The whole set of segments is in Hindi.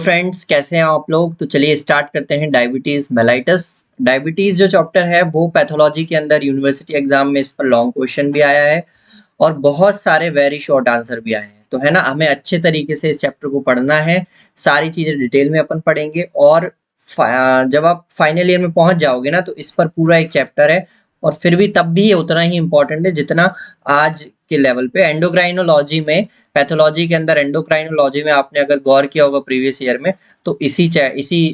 फ्रेंड्स, कैसे हैं आप लोग। तो चलिए स्टार्ट करते हैं डायबिटीज मेलाइटस। डायबिटीज जो चैप्टर है वो पैथोलॉजी के अंदर यूनिवर्सिटी एग्जाम में इस पर लॉन्ग क्वेश्चन भी आया है और बहुत सारे वेरी शॉर्ट आंसर भी आए हैं। तो है ना, हमें अच्छे तरीके से इस चैप्टर को पढ़ना है। सारी चीजें डिटेल में अपन पढ़ेंगे और जब आप फाइनल ईयर में पहुंच जाओगे ना तो इस पर पूरा एक चैप्टर है और फिर भी तब भी ये उतना ही इम्पोर्टेंट है जितना आज के लेवल पे एंडोक्राइनोलॉजी में, पैथोलॉजी के अंदर एंडोक्राइनोलॉजी में आपने अगर गौर किया होगा प्रीवियस ईयर में, तो इसी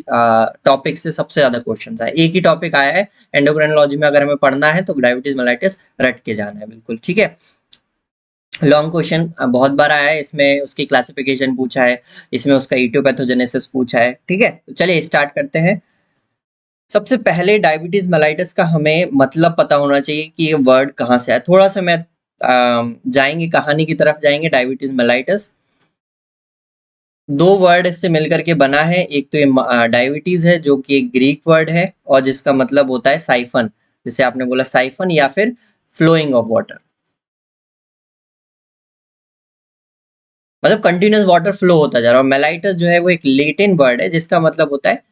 टॉपिक से सबसे ज्यादा क्वेश्चंस आए। एक ही टॉपिक आया है एंडोक्राइनोलॉजी में, अगर हमें पढ़ना है तो डायबिटीज मेलाइटिस रट के जाना है बिल्कुल, ठीक है। लॉन्ग क्वेश्चन बहुत बार आया है, इसमें उसकी क्लासिफिकेशन पूछा है, इसमें उसका इटियोपैथोजेनेसिस पूछा है, ठीक है। तो चलिए स्टार्ट करते हैं। सबसे पहले डायबिटीज मेलाइटिस का हमें मतलब पता होना चाहिए कि ये वर्ड कहाँ से आया। थोड़ा सा मैं जाएंगे कहानी की तरफ जाएंगे। डायबिटीज मेलाइटिस दो वर्ड इससे मिलकर के बना है। एक तो ये डायबिटीज है जो कि एक ग्रीक वर्ड है और जिसका मतलब होता है साइफन, जैसे आपने बोला साइफन या फिर फ्लोइंग ऑफ वाटर, मतलब कंटिन्यूस वाटर फ्लो होता जा रहा है। और मेलाइटस जो है वो एक लैटिन वर्ड है जिसका मतलब होता है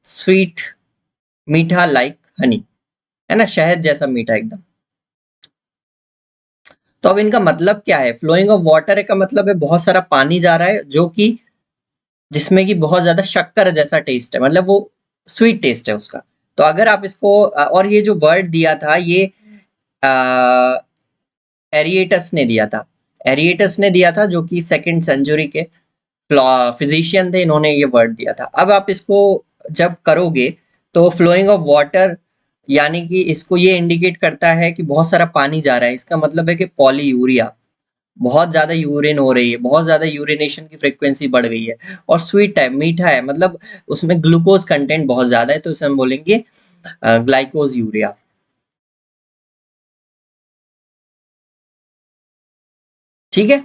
स्वीट, मीठा, लाइक हनी, है ना, शहद जैसा मीठा एकदम। तो अब इनका मतलब क्या है। फ्लोइंग ऑफ वाटर का मतलब है बहुत सारा पानी जा रहा है जो कि जिसमें कि बहुत ज्यादा शक्कर जैसा टेस्ट है, मतलब वो स्वीट टेस्ट है उसका। तो अगर आप इसको और ये जो वर्ड दिया था ये एरिएटस ने दिया था। एरिएटस ने दिया था जो कि सेकंड सेंचुरी के फिजिशियन थे, इन्होंने ये वर्ड दिया था। अब आप इसको जब करोगे तो फ्लोइंग ऑफ वाटर यानी कि इसको ये इंडिकेट करता है कि बहुत सारा पानी जा रहा है। इसका मतलब है कि पॉलीयूरिया, बहुत ज्यादा यूरिन हो रही है, बहुत ज्यादा यूरिनेशन की फ्रीक्वेंसी बढ़ गई है। और स्वीट है, मीठा है, मतलब उसमें ग्लूकोज कंटेंट बहुत ज्यादा है, तो इसे हम बोलेंगे ग्लाइकोज यूरिया, ठीक है।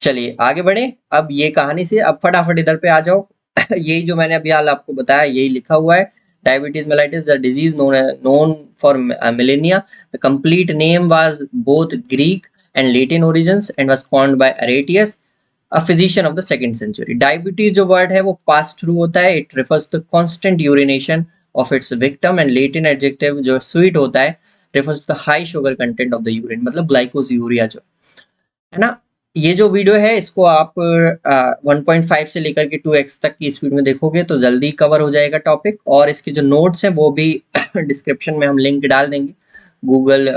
चलिए आगे बढ़े। अब ये कहानी से अब फटाफट इधर पे आ जाओ। यही जो मैंने अभी हाल आपको बताया यही लिखा हुआ है। Diabetes mellitus the disease known for millennia. The complete name was both Greek and Latin origins and was coined by Aretaeus, a physician of the second century. Diabetes जो वर्ड है वो पास थ्रू होता है, it refers to constant urination of its victim, and Latin adjective जो स्वीट होता है refers to the high sugar content of the urine, मतलब ग्लाइकोज यूरिया जो है ना। ये जो वीडियो है इसको आप 1.5 से लेकर के 2x तक की स्पीड में देखोगे तो जल्दी कवर हो जाएगा टॉपिक। और इसके जो नोट्स हैं वो भी डिस्क्रिप्शन में हम लिंक डाल देंगे। गूगल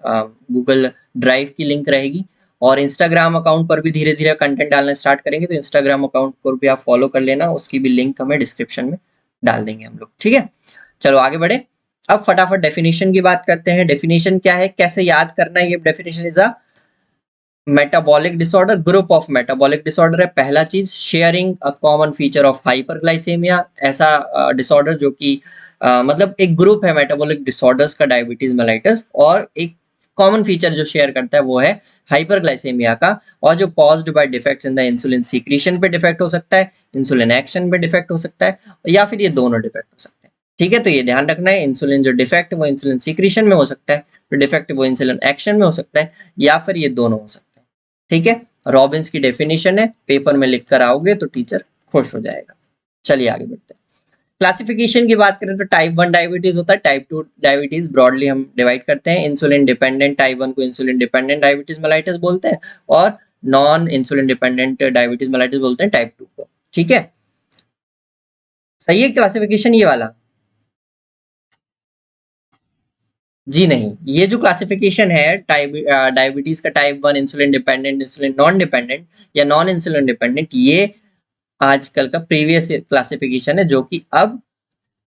गूगल ड्राइव की लिंक रहेगी और इंस्टाग्राम अकाउंट पर भी धीरे धीरे कंटेंट डालना स्टार्ट करेंगे, तो इंस्टाग्राम अकाउंट पर भी आप फॉलो कर लेना, उसकी भी लिंक हमें डिस्क्रिप्शन में डाल देंगे हम लोग, ठीक है। चलो आगे बढ़े। अब फटाफट डेफिनेशन की बात करते हैं। डेफिनेशन क्या है, कैसे याद करना है। ये definition is a metabolic disorder, group of metabolic disorder है पहला चीज। Sharing a common feature of hyperglycaemia, ऐसा डिसऑर्डर जो कि मतलब एक ग्रुप है मेटाबॉलिक डिसऑर्डर्स का डायबिटीज मेलाइटिस, और एक कॉमन फीचर जो शेयर करता है वो है हाइपरग्लाइसेमिया का। और जो caused by defects in the insulin secretion पे डिफेक्ट हो सकता है, इंसुलिन एक्शन पे डिफेक्ट हो सकता है, या फिर ये दोनों डिफेक्ट हो सकते हैं, ठीक है। तो ये ध्यान रखना है, इंसुलिन जो डिफेक्ट वो इंसुलिन सीक्रेशन में हो सकता है, तो डिफेक्ट वो इंसुलिन एक्शन में हो सकता है, या फिर ये दोनों हो सकते हैं, ठीक है। रॉबिन्स की डेफिनेशन है, पेपर में लिख कर आओगे तो टीचर खुश हो जाएगा। चलिए आगे बढ़ते हैं। क्लासिफिकेशन की बात करें तो टाइप 1 डायबिटीज होता है, टाइप 2 डायबिटीज ब्रॉडली हम डिवाइड करते हैं। इंसुलिन डिपेंडेंट टाइप 1 को इंसुलिन डिपेंडेंट डायबिटीज मेलाइटिस बोलते हैं और non insulin dependent diabetes mellitus बोलते हैं टाइप 2 को, ठीक है। सही है क्लासिफिकेशन ये वाला? जी नहीं, ये जो क्लासिफिकेशन है टाइप डायबिटीज का, type 1 insulin dependent, insulin non dependent या नॉन इंसुलिन डिपेंडेंट, ये आजकल का प्रीवियस क्लासिफिकेशन है जो कि अब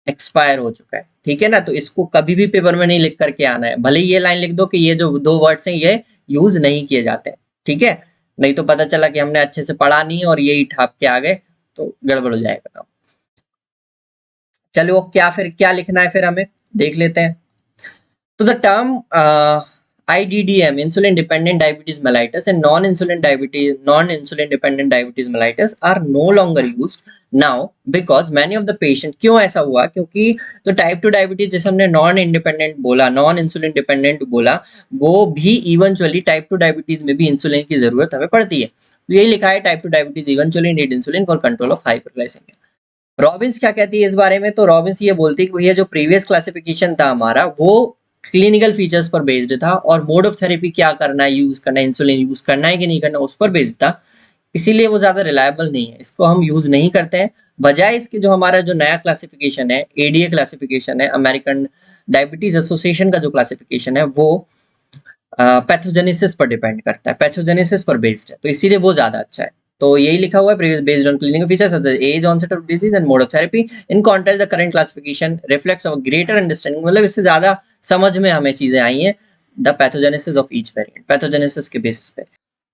एक्सपायर हो चुका है, ठीक है ना। तो इसको कभी भी पेपर में नहीं लिख करके आना है, भले ही ये लाइन लिख दो कि ये जो दो वर्ड्स हैं ये यूज नहीं किए जाते हैं, ठीक है। नहीं तो पता चला कि हमने अच्छे से पढ़ा नहीं और यही ठाप के आ गए तो गड़बड़ हो जाएगा। चलो क्या फिर क्या लिखना है फिर हमें देख लेते हैं। So the term IDDM, insulin dependent diabetes mellitus, and non-insulin dependent diabetes mellitus are no longer used now because many of the patient, क्यों ऐसा हुआ, क्योंकि तो टाइप 2 डायबिटीज जैसे हमने नॉन इंडिपेंडेंट बोला, नॉन इंसुलिन डिपेंडेंट बोला, वो भी इवेंचुअली टाइप 2 डायबिटीज में भी इंसुलिन की जरूरत हमें पड़ती है। तो यही लिखा है type 2 diabetes eventually need insulin for control of hyperglycaemia. Robins क्या कहती है इस बारे में? तो रॉबिन्स ये बोलती है कि भैया जो प्रीवियस क्लासिफिकेशन था हमारा वो क्लिनिकल फीचर्स पर बेस्ड था और मोड ऑफ थेरेपी क्या करना है, यूज करना है, इंसुलिन यूज करना है कि नहीं करना, उस पर बेस्ड था, इसीलिए वो ज्यादा रिलायबल नहीं है, इसको हम यूज नहीं करते हैं। बजाय इसके जो हमारा जो नया क्लासिफिकेशन है, एडीए क्लासिफिकेशन है, अमेरिकन डायबिटीज एसोसिएशन का जो क्लासिफिकेशन है, वो पैथोजेनेसिस पर डिपेंड करता है, पैथोजेनेसिस पर बेस्ड है, तो इसीलिए वो ज्यादा अच्छा है। तो यही लिखा हुआ है, previous based on clinical features such as age onset of disease and mode of therapy, in contrast the current classification reflects our greater understanding, मतलब इससे ज्यादा समझ में हमें चीजें आई हैं the pathogenesis of each variant, pathogenesis के बेसिस पे।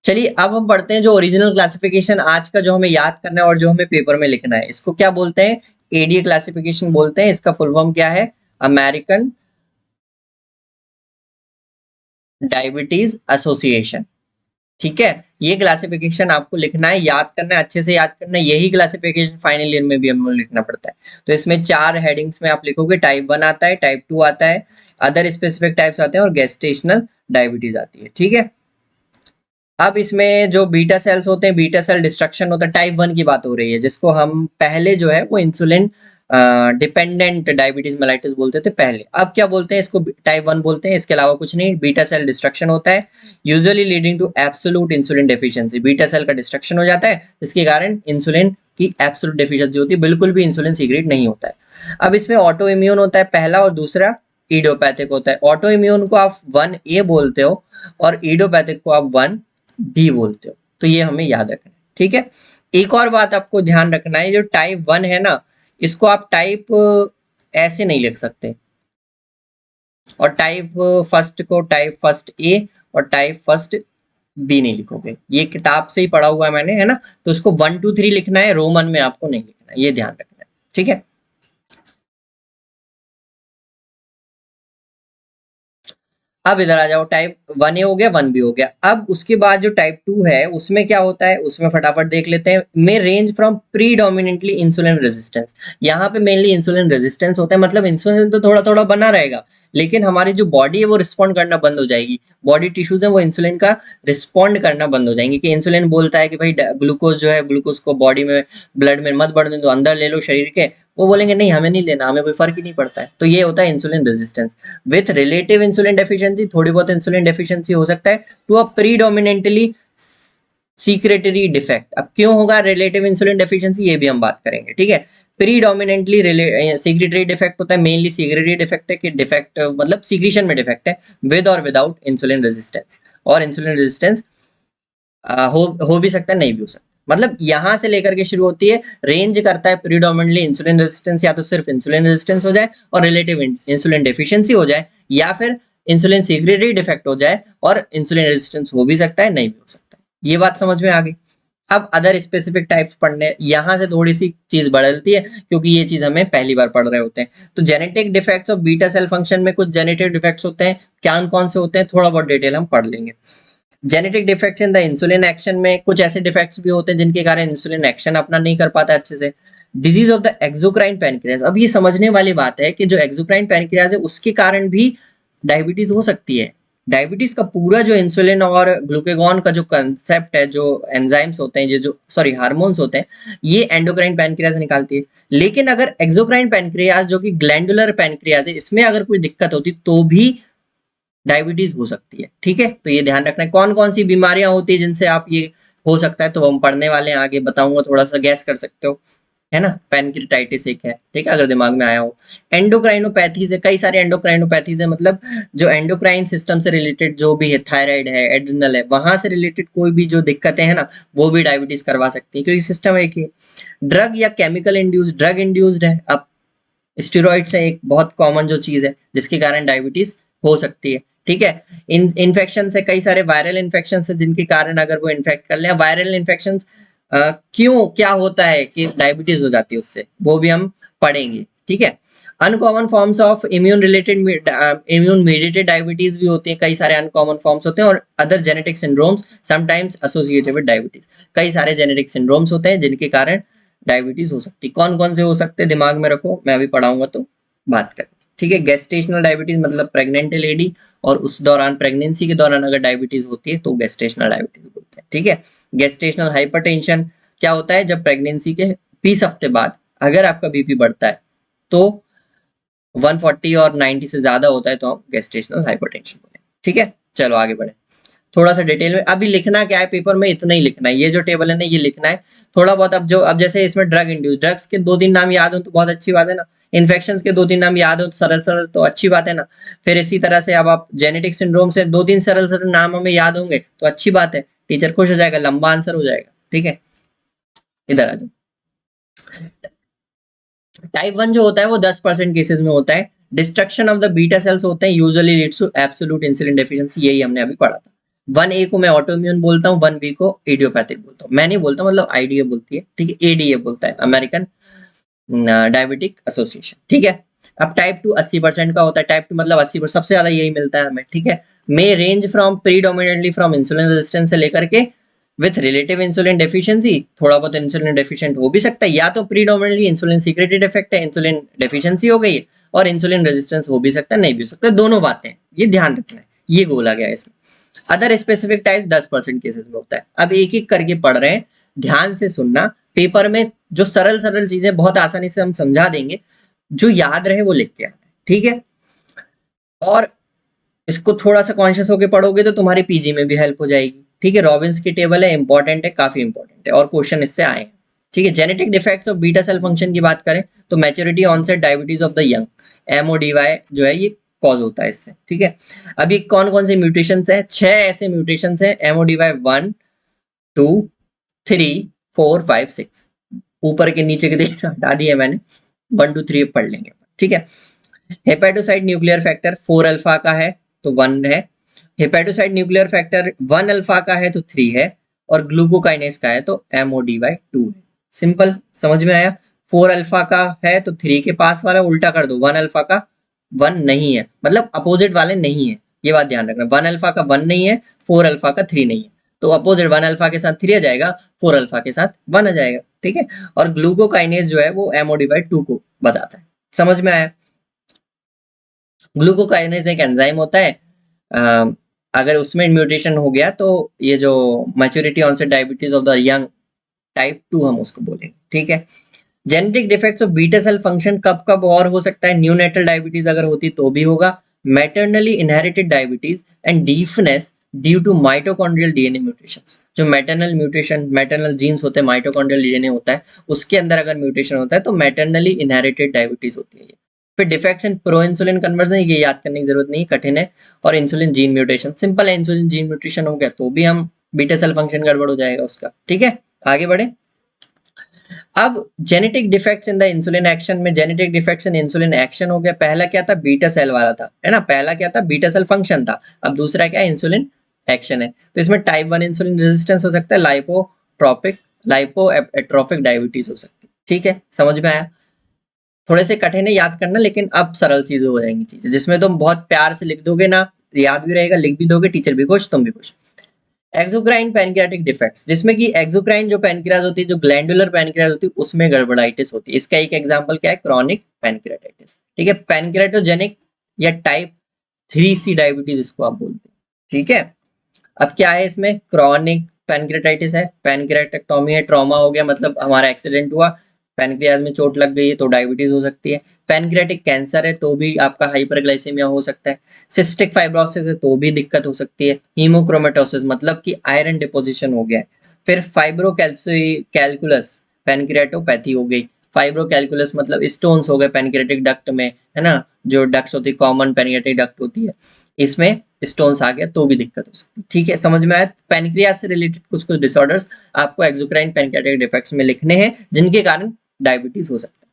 चलिए अब हम पढ़ते हैं जो ओरिजिनल क्लासिफिकेशन आज का जो हमें याद करना है और जो हमें पेपर में लिखना है, इसको क्या बोलते हैं? एडीए क्लासिफिकेशन बोलते हैं। इसका फुल फॉर्म क्या है? American diabetes association. ठीक है, ये क्लासिफिकेशन आपको लिखना है, याद करना है, अच्छे से याद करना है। यही क्लासिफिकेशन फाइनल ईयर में भी हमें लिखना पड़ता है। तो इसमें 4 हेडिंग्स में आप लिखोगे, टाइप 1 आता है, टाइप 2 आता है, अदर स्पेसिफिक टाइप्स आते हैं और गेस्टेशनल डायबिटीज आती है। ठीक है, अब इसमें जो बीटा सेल्स होते हैं, बीटा सेल डिस्ट्रक्शन होता है, टाइप 1 की बात हो रही है, जिसको हम पहले जो है वो इंसुलिन डिपेंडेंट डायबिटीज मेलाइटिस बोलते थे पहले। अब क्या बोलते हैं इसको? टाइप 1 बोलते हैं, इसके अलावा कुछ नहीं। बीटा सेल डिस्ट्रक्शन होता है, usually leading to absolute insulin deficiency. Beta cell का डिस्ट्रक्शन हो जाता है, जिसके कारण इंसुलिन की एब्सोल्यूट डेफिशिएंसी होती है, बिल्कुल भी इंसुलिन सीक्रेट नहीं होता है। अब इसमें ऑटो इम्यून होता है पहला, और दूसरा इडियोपैथिक होता है। ऑटो इम्यून को आप 1A बोलते हो और इडियोपैथिक को आप 1B बोलते हो, तो ये हमें याद रखना है। ठीक है, एक और बात आपको ध्यान रखना है, जो टाइप 1 है ना, इसको आप टाइप ऐसे नहीं लिख सकते, और टाइप फर्स्ट को टाइप फर्स्ट ए और टाइप फर्स्ट बी नहीं लिखोगे। ये किताब से ही पढ़ा हुआ है मैंने, है ना, तो इसको 1 2 3 लिखना है, रोमन में आपको नहीं लिखना है, ये ध्यान रखना है। ठीक है, अब इधर आ जाओ, टाइप 1A हो गया, 1B हो गया। अब उसके बाद जो टाइप 2 है उसमें क्या होता है, उसमें फटाफट देख लेते हैं। में range from predominantly insulin resistance, यहाँ पे मेनली इंसुलिन रेजिस्टेंस होता है, मतलब इंसुलिन तो थोड़ा थोड़ा बना रहेगा, लेकिन हमारी जो बॉडी है वो रिस्पॉन्ड करना बंद हो जाएगी, बॉडी टिश्यूज है वो इंसुलिन का रिस्पॉन्ड करना बंद हो जाएंगे, कि इंसुलिन बोलता है कि भाई ग्लूकोज जो है, ग्लूकोज को बॉडी में ब्लड में मत बढ़ने दो, अंदर ले लो शरीर के, वो बोलेंगे नहीं हमें नहीं लेना, हमें कोई फर्क ही नहीं पड़ता है, तो ये होता है insulin resistance. With relative insulin deficiency, थोड़ी बहुत इंसुलिन डेफिशिएंसी हो सकता है, to a predominantly secretory defect. अब क्यों होगा रिलेटिव इंसुलिन डेफिशिएंसी, ये भी हम बात करेंगे। ठीक है, प्रीडोमिनेंटली सीक्रेटरी डिफेक्ट होता है, मेनली सीक्रेटरी डिफेक्ट है, कि डिफेक्ट मतलब सीक्रेशन में डिफेक्ट है, विद और विदाउट इंसुलिन रेजिस्टेंस। और इंसुलिन रेजिस्टेंस हो भी सकता है, नहीं भी हो सकता, मतलब यहां से लेकर के शुरू होती है, रेंज करता है प्रीडोमिनेंटली इंसुलिन रेजिस्टेंस, या तो सिर्फ इंसुलिन रेजिस्टेंस हो जाए और रिलेटिव इंसुलिन डेफिशिएंसी हो जाए, या फिर इंसुलिन सीक्रेटरी डिफेक्ट हो जाए और इंसुलिन रेजिस्टेंस हो भी सकता है, नहीं भी हो सकता है। ये बात समझ में आ गई। अब अदर स्पेसिफिक टाइप्स पढ़ने, यहां से थोड़ी सी चीज बदलती है, क्योंकि ये चीज हमें पहली बार पढ़ रहे होते हैं। तो genetic defects of beta cell function में कुछ जेनेटिक डिफेक्ट्स होते हैं, क्या कौन से होते हैं थोड़ा बहुत डिटेल हम पढ़ लेंगे। Genetic defects in the insulin action में कुछ ऐसे डिफेक्ट्स भी होते हैं जिनके कारण इंसुलिन एक्शन अपना नहीं कर पाता अच्छे से। Disease of the exocrine pancreas, अब ये समझने वाली बात है कि जो एक्सोक्राइन पैनक्रियाज है उसके कारण भी डायबिटीज हो सकती है। डायबिटीज का पूरा जो इंसुलिन और ग्लूकागॉन का जो कंसेप्ट है, जो एंजाइम्स होते हैं, ये जो सॉरी हार्मोन्स होते हैं, ये एंडोक्राइन पैनक्रियाज निकालती है। लेकिन अगर एक्सोक्राइन पैनक्रियाज जो कि ग्लैंडुलर पैनक्रियाज है, इसमें अगर कोई दिक्कत होती तो भी डायबिटीज हो सकती है। ठीक है, तो ये ध्यान रखना है कौन कौन सी बीमारियां होती है जिनसे आप ये हो सकता है, तो हम पढ़ने वाले हैं, आगे बताऊंगा, थोड़ा सा गैस कर सकते हो, है ना। पैनक्रियाटाइटिस एक है, ठीक है, अगर दिमाग में आया हो। एंडोक्राइनोपैथीज है, कई सारे एंडोक्राइनोपैथीज है, मतलब जो एंडोक्राइन सिस्टम से रिलेटेड जो भी है, थायराइड है, एड्रिनल है, वहां से रिलेटेड कोई भी जो दिक्कतें हैं ना, वो भी डायबिटीज करवा सकती है, क्योंकि सिस्टम एक ही। ड्रग या केमिकल इंड्यूस्ड, ड्रग इंड्यूस्ड है, अब स्टेरॉइड्स है एक बहुत कॉमन जो चीज है जिसके कारण डायबिटीज हो सकती है। ठीक है, इन्फेक्शन से, कई सारे वायरल इन्फेक्शन है जिनके कारण अगर वो इन्फेक्ट कर ले, वायरल इन्फेक्शन क्यों क्या होता है कि डायबिटीज हो जाती है उससे, वो भी हम पढ़ेंगे। ठीक है, uncommon forms of immune related immune mediated diabetes भी होती है, कई सारे अनकॉमन फॉर्म्स होते हैं, और other genetic syndromes sometimes associated with diabetes, कई सारे जेनेटिक सिंड्रोम्स होते हैं जिनके कारण डायबिटीज हो सकती है। कौन कौन से हो सकते हैं दिमाग में रखो, मैं अभी पढ़ाऊंगा तो बात करें। ठीक है। गेस्टेशनल डायबिटीज मतलब प्रेग्नेंट लेडी और उस दौरान प्रेगनेंसी के दौरान अगर डायबिटीज होती है तो गेस्टेशनल डायबिटीज बोलते हैं। ठीक है। गेस्टेशनल हाइपरटेंशन क्या होता है, जब प्रेगनेंसी के 20 हफ्ते बाद अगर आपका बीपी बढ़ता है तो 140 और 90 से ज्यादा होता है तो हम गेस्टेशनल हाइपरटेंशन बोलेंगे। ठीक है, चलो आगे बढ़े। थोड़ा सा डिटेल में अभी लिखना क्या है पेपर में, इतना ही लिखना है, ये जो टेबल है ना ये लिखना है। थोड़ा बहुत अब जैसे इसमें ड्रग इंड्यूस, ड्रग्स के 2-3 नाम याद हो तो बहुत अच्छी बात है ना, इन्फेक्शंस के 2-3 नाम याद हो तो सरल सरल तो अच्छी बात है ना। फिर इसी तरह से अब आप जेनेटिक सिंड्रोम से 2-3 सरल सरल नाम हमें याद होंगे तो अच्छी बात है, टीचर खुश हो जाएगा, लंबा आंसर हो जाएगा। ठीक है, इधर आ जाओ। टाइप 1 जो होता है वो 10% केसेस में होता है, destruction of the beta cells होते हैं, usually leads to absolute insulin deficiency, यही हमने अभी पढ़ा था। 1A को मैं ऑटोइम्यून बोलता हूँ, 1B को इडियोपैथिक बोलता हूँ, मैं नहीं बोलता, मतलब आईडीए बोलती है। ठीक है, एडीए बोलता है, अमेरिकन डायबिटिक एसोसिएशन। ठीक है, अब टाइप 2 80% का होता है, टाइप 2 मतलब 80%, सबसे ज्यादा यही मिलता है हमें। ठीक है, may range from predominantly from insulin resistance से लेकर के विथ रिलेटिव इंसुलिन डेफिशिएंसी, थोड़ा बहुत इंसुलिन डेफिशिएंट हो भी सकता है, या तो प्रीडोमिनेटली इंसुलिन सीक्रेटरी डिफेक्ट है, इंसुलिन डेफिशिएंसी हो गई है, और इंसुलिन रेजिस्टेंस हो भी सकता है, नहीं भी हो सकता, दोनों बातें हैं, ये ध्यान रखना है, ये बोला गया है इसमें। अदर स्पेसिफिक टाइप 10% केसेस में होता है। अब एक एक करके पढ़ रहे हैं, ध्यान से सुनना, पेपर में जो सरल सरल चीजें बहुत आसानी से हम समझा देंगे, जो याद रहे वो लिख के आना है। ठीक है, और इसको थोड़ा सा कॉन्शियस होकर पढ़ोगे तो तुम्हारी पीजी में भी हेल्प हो जाएगी। ठीक है, रॉबिन्स की टेबल है, इंपॉर्टेंट है, काफी इंपॉर्टेंट है, और क्वेश्चन इससे आए हैं। ठीक है, genetic defects of beta cell function की बात करें तो maturity onset diabetes of the young, MODY जो है ये कॉज होता है इससे। ठीक है, अभी कौन कौन से म्यूटेशंस हैं, 6 ऐसे म्यूटेशंस हैं, एमओडीवाई 1 2 3 4 5 6, ऊपर के नीचे के देख हटा दिए मैंने, 1 2 3 पढ़ लेंगे। ठीक है, हेपेटोसाइट न्यूक्लियर फैक्टर 4 अल्फा का है तो 1 है, हेपेटोसाइट न्यूक्लियर फैक्टर 1 अल्फा का है तो 3 है, और ग्लूकोकाइनेस का है तो एमओडीवाई 2 है। सिंपल, समझ में आया। 4 अल्फा का है तो 3 के पास वाला उल्टा कर दो, 1 अल्फा का 1 नहीं है, मतलब अपोजिट वाले नहीं है, ये बात ध्यान रखना, 1 अल्फा का 1 नहीं है, 4 अल्फा का 3 नहीं है, तो अपोजिट 1 अल्फा के साथ 3 आ जाएगा, 4 अल्फा के साथ 1 आ जाएगा। ठीक है, और ग्लूकोकाइनेस जो है वो एमओडीवाई 2 को बताता है। समझ में आया। ग्लूकोकाइनेज एक एंजाइम होता है, अगर उसमें म्यूटेशन हो गया तो ये जो maturity onset diabetes of the young type 2 हम उसको बोलेंगे। ठीक है, genetic defects of beta cell function कब कब और हो सकता है, न्यूनेटल डायबिटीज अगर होती तो भी होगा, maternally inherited diabetes and deafness due to mitochondrial DNA mutations, जो मैटरनल म्यूटेशन, मैटरनल जीन्स होते हैं, माइटोकॉन्ड्रियल डीएनए होता है, उसके अंदर अगर म्यूटेशन होता है तो मैटरनली इनहेरिटेड डायबिटीज होती है। फिर defects in pro insulin conversion, ये याद करने की जरूरत नहीं, कठिन है, और इंसुलिन जीन म्यूटेशन, सिंपल है, इंसुलिन जीन म्यूटेशन हो गया तो भी हम बीटा सेल फंक्शन गड़बड़ हो जाएगा उसका। ठीक है, आगे बढ़े। अब genetic defects in the insulin action में, genetic defects in insulin action हो गया, पहला क्या था, बीटा सेल वाला था, है ना, पहला क्या था, बीटा सेल फंक्शन था, अब दूसरा क्या है, इंसुलिन एक्शन है। तो इसमें टाइप 1 इंसुलिन रेजिस्टेंस हो सकता है, लाइपोएट्रोफिक डायबिटीज हो सकती है। ठीक है, समझ में आया। थोड़े से कठिन है, याद करना, लेकिन अब सरल चीजें हो जाएंगी, चीजें जिसमें तुम बहुत प्यार से लिख दोगे ना, याद भी रहेगा, लिख भी दोगे, टीचर भी खुश, तुम भी खुश। एक्सोक्राइन पैनक्रियाटिक डिफेक्ट्स, जिसमें कि एक्सोक्राइन जो पैनक्रियाज होती है, जो ग्लैंडुलर पैनक्रियाज होती है, उसमें गड़बड़ाइटिस होती है। इसका एक एग्जांपल क्या है, क्रॉनिक पैनक्रियाटाइटिस। ठीक है, पैनक्रियाटोजेनिक या टाइप 3C डायबिटीज इसको आप बोलते हैं। ठीक है, अब क्या है इसमें, क्रॉनिक पैनक्रियाटाइटिस है, पैनक्रियाटेक्टोमी है, ट्रॉमा हो गया, मतलब हमारा एक्सीडेंट हुआ, पैनक्रियाज में चोट लग गई है तो डायबिटीज हो सकती है, पैनक्रियाटिक कैंसर है तो भी आपका हाइपरग्लाइसेमिया हो सकता है, सिस्टिक फाइब्रोसिस है तो भी दिक्कत हो सकती है, हीमोक्रोमेटोसिस मतलब कि आयरन डिपोजिशन हो गया है, फिर फाइब्रोकैल्कुलस पैनक्रियाटोपैथी हो गई, फाइब्रोकैल्कुलस मतलब स्टोन्स हो गए पैनक्रियाटिक डक्ट में, है ना, जो डक्ट्स होती है, कॉमन पैनक्रियाटिक डक्ट होती है, इसमें स्टोन्स आ गया तो भी दिक्कत हो सकती है। ठीक है, समझ में आया। पैनक्रियाज से रिलेटेड कुछ कुछ डिसऑर्डर्स आपको एक्सोक्राइन पैनक्रियाटिक डिफेक्ट्स में लिखने हैं, जिनके कारण डायबिटीज हो सकता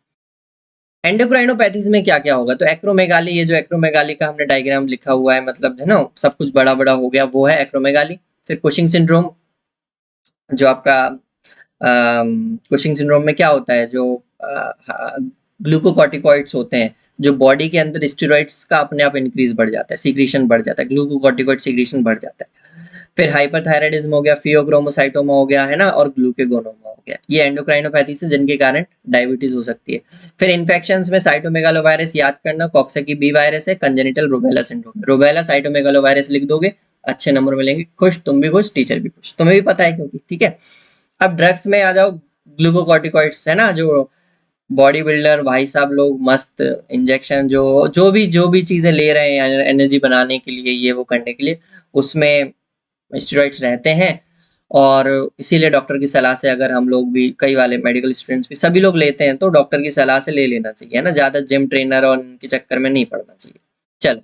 है। एंडोक्राइनोपैथीज में क्या क्या होगा, तो एक्रोमेगाली, ये जो एक्रोमेगाली का हमने डायग्राम लिखा हुआ है, मतलब है ना, सब कुछ बड़ा बड़ा हो गया, वो है एक्रोमेगाली। फिर कुशिंग सिंड्रोम, जो आपका कुशिंग सिंड्रोम में क्या होता है, जो ग्लूकोकॉर्टिकॉइड्स होते हैं, जो बॉडी के अंदर स्टेरॉइड्स का अपने आप इंक्रीज बढ़ जाता है, सीक्रेशन बढ़ जाता है, ग्लूकोकॉर्टिकॉइड सीक्रेशन बढ़ जाता है। फिर हाइपरथायराइडिज्म हो गया, फियोक्रोमोसाइटोमा हो गया, है ना, और ग्लूकेगोनोमा हो गया। ये एंडोक्राइनोपैथी से जिनके कारण डायबिटीज हो सकती है। फिर इन्फेक्शंस में साइटोमेगालोवायरस याद करना, कॉक्साकी बी वायरस है, congenital rubella syndrome. Rubella cytomegalovirus लिख दोगे, अच्छे नंबर मिलेंगे, खुश, तुम भी खुश, टीचर भी खुश, तुम्हें भी पता है क्योंकि, ठीक है। अब ड्रग्स में आ जाओ, ग्लूकोकॉर्टिकॉइड्स, है ना, जो बॉडी बिल्डर भाई साहब लोग मस्त इंजेक्शन, जो भी चीजें ले रहे हैं एनर्जी बनाने के लिए, ये वो करने के लिए, उसमें स्टेरॉइड्स रहते हैं। और इसीलिए डॉक्टर की सलाह से, अगर हम लोग भी, कई वाले मेडिकल स्टूडेंट्स भी, सभी लोग लेते हैं, तो डॉक्टर की सलाह से ले लेना चाहिए, है ना, ज्यादा जिम ट्रेनर और उनके चक्कर में नहीं पड़ना चाहिए। चलो,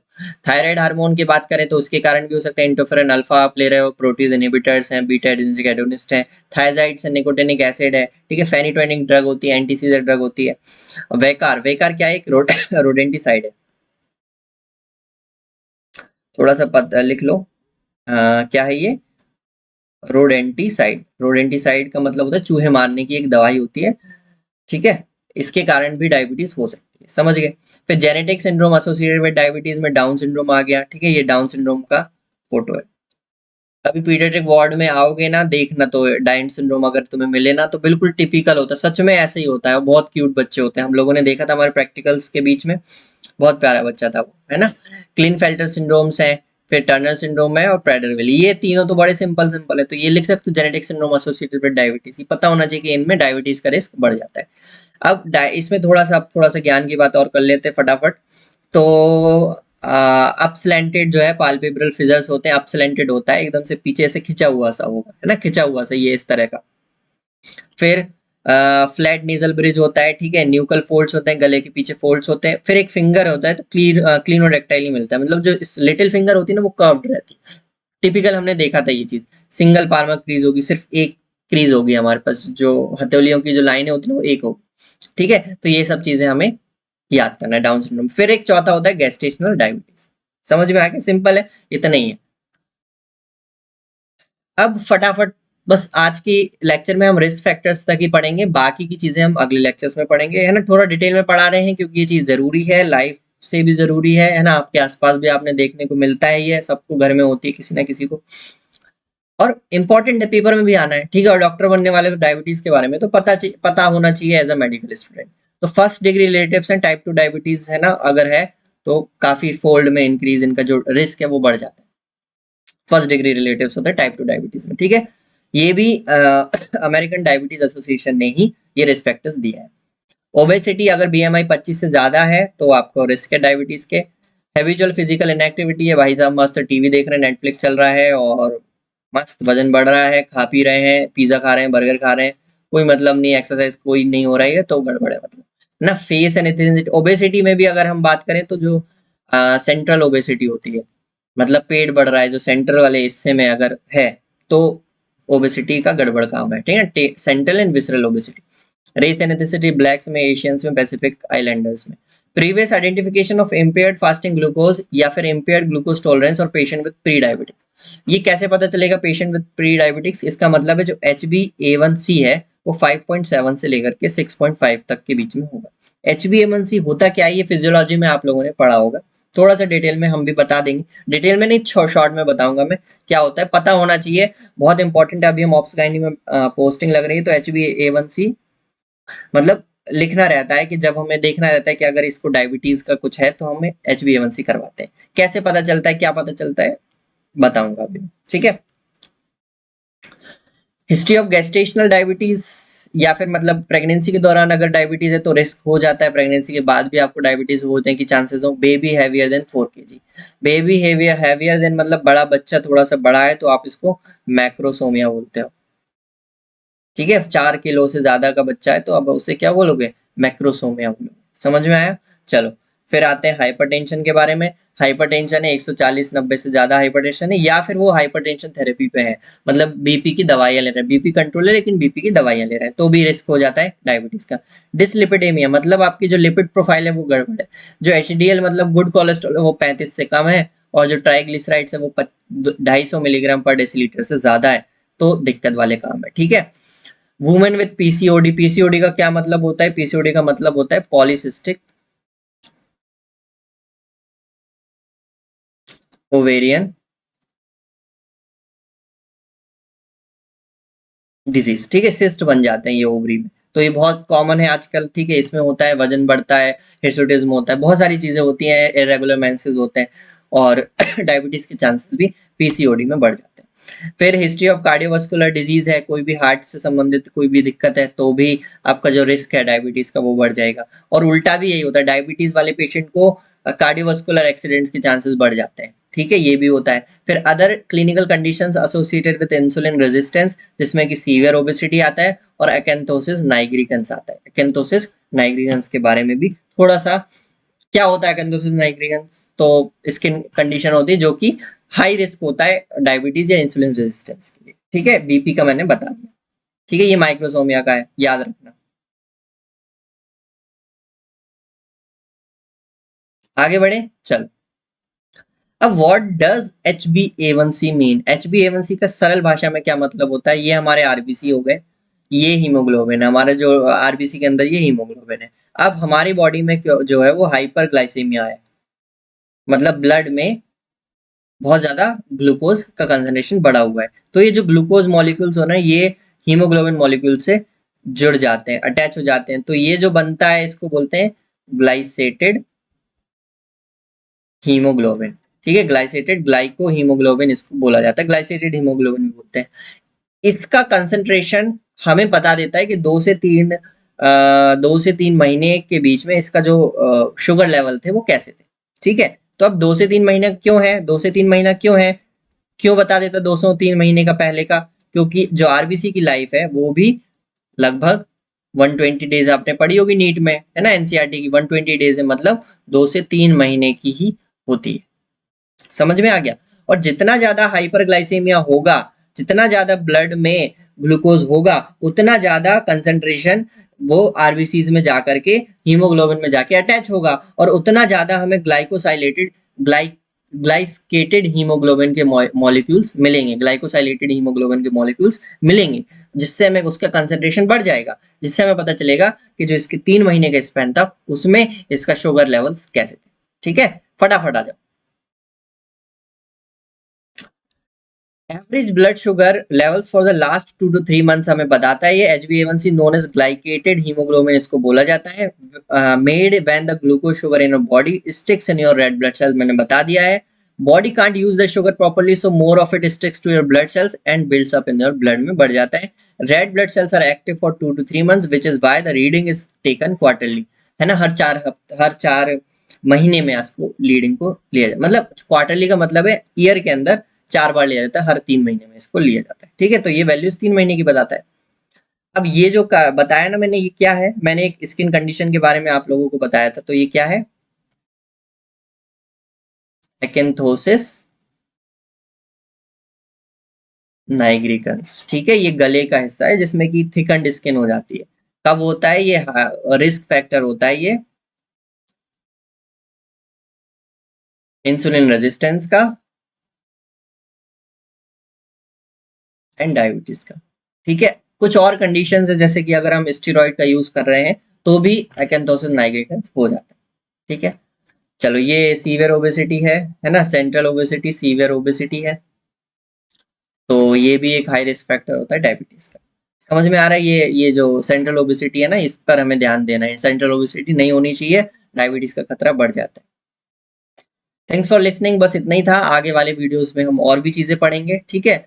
थायराइड हार्मोन की बात करें तो उसके कारण भी हो सकता है। इंटरफेरॉन अल्फा आप ले रहे हो, प्रोटीज इनहिबिटर्स हैं, बीटा एडेनर्जिक एगोनिस्ट हैं, थायजाइड्स है, निकोटिनिक एसिड है, ठीक है, फेनिटोनिक ड्रग होती है, एंटी सीजर ड्रग होती है। वेकार, वेकार क्या है, एक रोडेंटिसाइड है, थोड़ा सा पता लिख लो। क्या है ये, रोडेंटिसाइड। रोडेंटिसाइड का मतलब होता है चूहे मारने की एक दवाई होती है, ठीक है। इसके कारण भी डायबिटीज हो सकती है, समझ गए। फिर genetic syndrome associated with diabetes में डाउन सिंड्रोम आ गया, ठीक है, ये डाउन सिंड्रोम का फोटो है। अभी पीडियाट्रिक वार्ड में आओगे ना, देखना, तो डाउन सिंड्रोम अगर तुम्हें मिले ना, तो बिल्कुल टिपिकल होता है, सच में ऐसे ही होता है, बहुत क्यूट बच्चे होते हैं, हम लोगों ने देखा था हमारे प्रैक्टिकल्स के बीच में, बहुत प्यारा बच्चा था वो, है ना। क्लिनफेल्टर सिंड्रोम्स है, फिर टर्नर सिंड्रोम है, और प्रेडर-विली, ये तीनों तो बड़े सिंपल सिंपल है, तो ये लिख सकते हो, genetic syndrome associated with diabetes, ये पता होना चाहिए कि इनमें डायबिटीज का रिस्क बढ़ जाता है। अब इसमें थोड़ा सा ज्ञान की बात और कर लेते हैं फटाफट। तो अपस्लैंटेड जो है पाल्पेब्रल फिजर्स होते हैं, अपस्लैंटेड होता है, एकदम से पीछे से खिंचा हुआ सा होगा, है ना, खिंचा हुआ सा, ये इस तरह का। फिर फ्लैट नेजल ब्रिज होता है, ठीक है, न्यूकल फोल्ड्स होते हैं, गले के पीछे फोल्ड्स होते हैं। फिर एक फिंगर होता है, तो क्लिनोडेक्टाइल मिलता है, मतलब जो लिटिल फिंगर होती है ना, वो कर्व्ड रहती है, टिपिकल हमने देखा था ये चीज। सिंगल पार्मा क्रीज होगी, सिर्फ एक क्रीज होगी हमारे पास, जो हथेलियों की जो लाइनें होती है वो एक होगी, ठीक है। तो ये सब चीजें हमें याद करना है डाउन सिंड्रोम। फिर एक चौथा होता है गेस्टेशनल डायबिटीज, समझ में आ गया, सिंपल है, इतना ही है। अब फटाफट, बस आज की लेक्चर में हम रिस्क फैक्टर्स तक ही पढ़ेंगे, बाकी की चीजें हम अगले लेक्चर्स में पढ़ेंगे, है ना, थोड़ा डिटेल में पढ़ा रहे हैं क्योंकि ये चीज जरूरी है, लाइफ से भी जरूरी है ना, आपके आसपास भी आपने देखने को मिलता है, ये सबको घर में होती है किसी ना किसी को, और इम्पोर्टेंट है, पेपर में भी आना है, ठीक है। और डॉक्टर बनने वाले को डायबिटीज के बारे में तो पता होना चाहिए एज अ मेडिकल स्टूडेंट। तो first degree relatives and type 2 diabetes, है ना, अगर है तो काफी फोल्ड में इंक्रीज इनका जो रिस्क है वो बढ़ जाता है। फर्स्ट डिग्री रिलेटिव्स होता है टाइप 2 डायबिटीज में, ठीक है। ये भी अमेरिकन डायबिटीज एसोसिएशन ने ही ये रिस्क फैक्टर्स दिया है। ओबेसिटी, अगर बीएमआई 25 से ज्यादा है तो आपको रिस्क है डायबिटीज के। हैबिचुअल फिजिकल इनएक्टिविटी है, भाई साहब मस्त टीवी देख रहे हैं, नेटफ्लिक्स चल रहा है और मस्त वजन बढ़ रहा है, खा पी रहे हैं, पिज्जा खा रहे हैं, बर्गर खा रहे हैं, कोई मतलब नहीं, एक्सरसाइज कोई नहीं हो रही है, तो गड़बड़ है, मतलब ना। फेस एंड एथनिसिटी, ओबेसिटी में भी अगर हम बात करें तो जो सेंट्रल ओबेसिटी होती है, मतलब पेट बढ़ रहा है जो सेंट्रल वाले हिस्से में अगर है, तो ओबेसिटी का गड़बड़ काम है, ठीक है, central and visceral obesity. Race and ethnicity, blacks में, एशियंस में, पैसिफिक आइलैंडर्स में। Previous identification of impaired fasting glucose या फिर इम्पेयर्ड ग्लूकोज टॉलरेंस और पेशेंट विद प्री डायबिटिक्स। ये कैसे पता चलेगा पेशेंट विद प्री डायबिटिक्स, इसका मतलब है जो HbA1c है वो 5.7 से लेकर के 6.5 तक के बीच में होगा। HbA1c होता क्या है, ये फिजियोलॉजी में आप लोगों ने पढ़ा होगा, थोड़ा सा डिटेल में हम भी बता देंगे, डिटेल में नहीं, शॉर्ट में बताऊंगा मैं, क्या होता है पता होना चाहिए, बहुत इंपॉर्टेंट है। अभी हम ऑप्स गाइनी में पोस्टिंग लग रही है, तो HbA1c मतलब लिखना रहता है कि जब हमें देखना रहता है कि अगर इसको डायबिटीज का कुछ है तो हमें HbA1c करवाते हैं। कैसे पता चलता है, क्या पता चलता है, बताऊंगा अभी, ठीक है। हिस्ट्री ऑफ गेस्टेशनल डायबिटीज, या फिर मतलब प्रेगनेंसी के दौरान अगर डायबिटीज है तो रिस्क हो जाता है, प्रेगनेंसी के बाद भी आपको डायबिटीज होने की चांसेस हो। Baby heavier than 4 kg, baby heavier than मतलब बड़ा बच्चा थोड़ा सा बड़ा है, तो आप इसको मैक्रोसोमिया बोलते हो, ठीक है। 4 किलो से ज्यादा का बच्चा है तो अब उसे क्या बोलोगे, मैक्रोसोमिया बोलोगे, समझ में आया। चलो, फिर आते हैं हाइपरटेंशन के बारे में। हाइपरटेंशन है 140/90 से ज्यादा हाइपरटेंशन है, या फिर वो हाइपरटेंशन थेरेपी पे है, मतलब बीपी की दवाइयां ले रहे हैं, बीपी कंट्रोल है लेकिन बीपी की दवाइयां ले रहे हैं, तो भी रिस्क हो जाता है डायबिटीज का। डिसलिपिडेमिया मतलब आपकी जो लिपिड प्रोफाइल है वो गड़बड़ है, जो HDL मतलब गुड कोलेस्ट्रॉल है वो 35 से कम है, और जो ट्राइग्लिसराइड्स है वो 250 मिलीग्राम पर डेसीलीटर से ज्यादा है, तो दिक्कत वाले काम है, ठीक है। वुमेन विद पीसीओडी, पीसीओडी का क्या मतलब होता है, पीसीओडी का मतलब होता है पॉलीसिस्टिक ओवेरियन डिजीज, ठीक है, सिस्ट बन जाते हैं ये ओवरी में। तो ये बहुत कॉमन है आजकल, ठीक है, इसमें होता है वजन बढ़ता है, हिर्सुटिज्म होता है, बहुत सारी चीजें होती हैं, इरेगुलर मेंसेस होते हैं और डायबिटीज के चांसेस भी पीसीओडी में बढ़ जाते हैं। फिर हिस्ट्री ऑफ कार्डियोवास्कुलर डिजीज है, कोई भी हार्ट से संबंधित कोई भी दिक्कत है तो भी आपका जो रिस्क है डायबिटीज का वो बढ़ जाएगा। और उल्टा भी यही होता है, डायबिटीज वाले पेशेंट को कार्डियोवास्कुलर एक्सीडेंट्स के चांसेस बढ़ जाते हैं, ठीक है, ये भी होता है। फिर other clinical conditions associated with insulin resistance, जिसमें कि सीवियर ओबेसिटी आता है और अकेंथोसिस नाइग्रिकन्स आता है। अकेंथोसिस नाइग्रिकन्स के बारे में भी थोड़ा सा, क्या होता है अकेंथोसिस नाइग्रिकन्स, तो स्किन कंडीशन होती है जो कि हाई रिस्क होता है डायबिटीज या इंसुलिन रेजिस्टेंस के लिए, ठीक है, बीपी का मैंने बता दिया, ठीक है, ये माइक्रोसोमिया का है, याद रखना। आगे बढ़े, चल। अब what does HbA1c mean? HbA1c का सरल भाषा में क्या मतलब होता है? ये हमारे आरबीसी हो गए, ये हीमोग्लोबिन है हमारा, जो आरबीसी के अंदर ये हीमोग्लोबिन है। अब हमारी बॉडी में जो है वो हाइपरग्लाइसेमिया है, मतलब ब्लड में बहुत ज्यादा ग्लूकोज का कंसंट्रेशन बढ़ा हुआ है। तो ये जो ग्लूकोज मॉलिक्यूल्स हो रहे हैं ये हीमोग्लोबिन मॉलिक्यूल से जुड़ जाते हैं, अटैच हो जाते हैं, तो ये जो बनता है इसको बोलते हैं ग्लाइसेटेड हीमोग्लोबिन, ठीक है, ग्लाइसेटेड ग्लाइको हीमोग्लोबिन इसको बोला जाता है, ग्लाइसेटेड हीमोग्लोबिन भी बोलते हैं। इसका कंसंट्रेशन हमें बता देता है कि 2 से 3 महीने के बीच में इसका जो शुगर लेवल थे वो कैसे थे, ठीक है। तो अब 2 से 3 महीना क्यों है, 2 से 3 महीना क्यों है, क्यों बता देता 2 से 3 महीने का पहले का? क्योंकि जो आरबीसी की लाइफ है वो भी लगभग 120 डेज आपने पढ़ी होगी नीट में, है ना, एनसीईआरटी की 120 डेज है, मतलब 2 से 3 महीने की ही होती है। समझ में आ गया? और जितना ज्यादा हाइपरग्लाइसेमिया होगा, जितना ज्यादा ब्लड में ग्लूकोज होगा, उतना ज्यादा कंसंट्रेशन वो आरबीसीज में जाकर के हीमोग्लोबिन में जाके अटैच होगा और उतना ज्यादा हमें ग्लाइकोसाइलेटेड ग्लाइस्केटेड हीमोग्लोबिन के मॉलिक्यूल्स मिलेंगे, ग्लाइकोसाइलेटेड हीमोग्लोबिन के मॉलिक्यूल्स मिलेंगे, जिससे हमें उसका कंसंट्रेशन बढ़ जाएगा, जिससे हमें पता चलेगा कि जो इसके 3 महीने का स्पैन था उसमें इसका शुगर लेवल्स कैसे थे, ठीक है। फटाफट आ जाओ। Average blood sugar levels for the last 2 to 3 months हमें बताता है ये। HbA1c known as glycated haemoglobin इसको बोला जाता है, made when the glucose sugar in your body sticks in your red blood cells, मैंने बता दिया है। Body can't use the sugar properly so more of it sticks to your blood cells and builds up in your blood में बढ़ जाता है। Red blood cells are active for 2 to 3 months which is why the reading is taken quarterly, है ना, हर 4 महीने में इसको रीडिंग को लिया जाए, मतलब क्वार्टरली का मतलब है ईयर के अंदर 4 बार लिया जाता है, हर 3 महीने में इसको लिया जाता है, ठीक है। तो ये वैल्यूज 3 महीने की बताता है। अब ये जो बताया ना मैंने, ये क्या है, मैंने एक स्किन कंडीशन के बारे में आप लोगों को बताया था, तो ये क्या है, एकेंथोसिस नाइग्रिकन्स, ठीक है, ये गले का हिस्सा है जिसमें कि थिकन्ड स्किन हो जाती है। कब होता है ये? रिस्क फैक्टर होता है ये इंसुलिन रेजिस्टेंस का एंड डायबिटीज का, ठीक है। कुछ और कंडीशंस है, जैसे कि अगर हम स्टेरॉइड का यूज कर रहे हैं तो भी एकेंथोसिस नाइग्रिकन्स हो जाता है, ठीक है। चलो, ये सीवियर ओबेसिटी है ना, सेंट्रल ओबेसिटी सीवियर ओबेसिटी है, तो ये भी एक हाई रिस्क फैक्टर होता है डायबिटीज का। समझ में आ रहा है? ये जो सेंट्रल ओबेसिटी है ना, इस पर हमें ध्यान देना है, सेंट्रल ओबेसिटी नहीं होनी चाहिए, डायबिटीज का खतरा बढ़ जाता है। थैंक्स फॉर लिसनिंग, बस इतना ही था। आगे वाले वीडियोस में हम और भी चीजें पढ़ेंगे, ठीक है।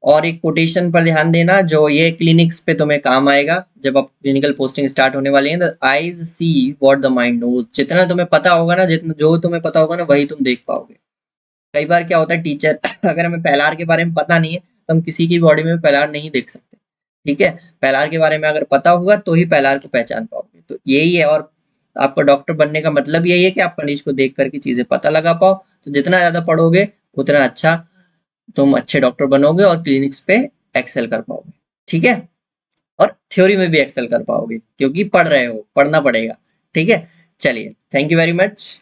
और एक कोटेशन पर ध्यान देना, जो ये क्लिनिक्स पे तुम्हें काम आएगा जब आप क्लिनिकल पोस्टिंग स्टार्ट होने वाली है। The eyes see what the mind knows, जितना तुम्हें पता होगा ना, जितना जो तुम्हें पता होगा ना वही तुम देख पाओगे। कई बार क्या होता है, टीचर अगर हमें पैलार के बारे में पता नहीं है तो हम किसी की बॉडी में पैलार नहीं देख सकते, ठीक है। पैलार के बारे में अगर पता होगा तो ही पैलार को पहचान पाओगे, तो यही है। और आपका डॉक्टर बनने का मतलब यही है कि आप मरीज को देख करके चीजें पता लगा पाओ। तो जितना ज्यादा पढ़ोगे उतना अच्छा तुम अच्छे डॉक्टर बनोगे और क्लिनिक्स पे एक्सेल कर पाओगे, ठीक है। और थ्योरी में भी एक्सेल कर पाओगे क्योंकि पढ़ रहे हो, पढ़ना पड़ेगा, ठीक है। चलिए, थैंक यू वेरी मच।